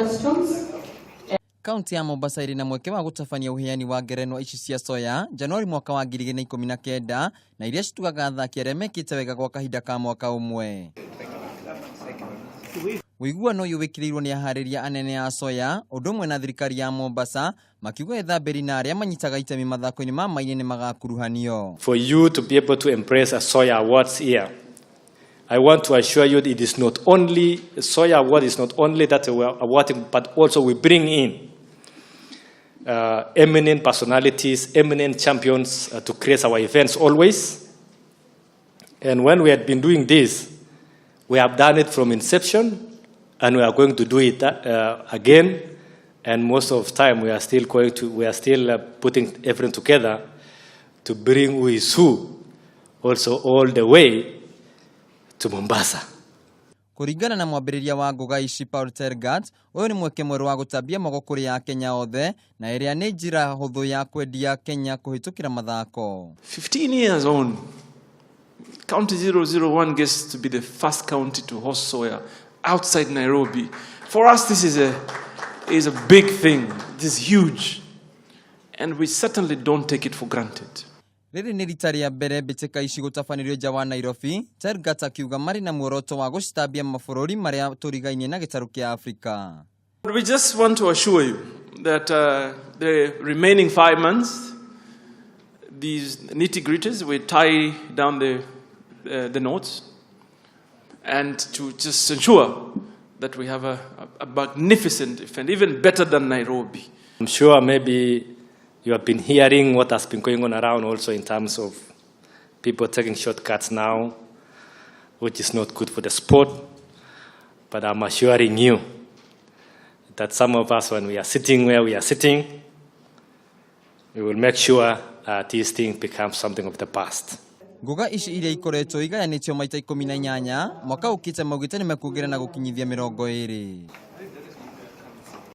questions. Kaunti ya Mombasa iri na mweke wa gutabania uheani wa ngerenwa ici cia soya Januari mwaka wa 2019 na iria citugaga athaki arĩa mekĩte wega gwa kahinda ka mwaka ũmwe. Wĩiguano ũyũ wĩkĩrĩirwo nĩ aharĩria anene a soya ũndũ ũmwe na thirikari ya Mombasa makiuga ethambĩri na arĩa manyitaga itemi mathako-inĩ ma maine nĩ magakuruhanio. For you to be able to embrace a Soya Awards here, I want to assure you that it is not only Soya Award is not only that we are awarding, but also we bring in eminent personalities, eminent champions to create our events always. And when we had been doing this, we have done it from inception, and we are going to do it again. And most of the time, we are still putting everything together to bring who is who, also all the way to Mombasa. Kuringana na mwambĩrĩria wa ngũga ici Paul Tergat, ũyũ nĩ mweke mwerũ wa gũtambia mogokũrĩ ya Kenya othe na ĩrĩa nĩ njĩra hũthũ ya kwendia Kenya kũhĩtũkĩra mathako. 15 years on, County 001 gets to be the first county to host soya outside Nairobi. For us, this is a big thing. This is huge. And we certainly don't take it for granted. Rĩrĩ nĩ rita rĩa mbere mbĩtĩka ici gũtabanĩrio nja wa Nairobi. Tergat akiuga marĩ na muoroto wa gũcitambia mabũrũri marĩa tũrigainie na gĩtarũ kĩa Afrika. We just want to assure you that the remaining 5 months, these nitty-gritties, we tie down the knots, and to just ensure that we have a magnificent event, even better than Nairobi. I'm sure maybe you have been hearing what has been going on around also in terms of people taking shortcuts now, which is not good for the sport. But I'm assuring you that some of us, when we are sitting where we are sitting, we will make sure these things become something of the past. Nguga ici iria ikoretwo igayanĩtio maita 18 mwaka ũkĩte maugĩte nĩ mekuongerera na gũkinyithia 20.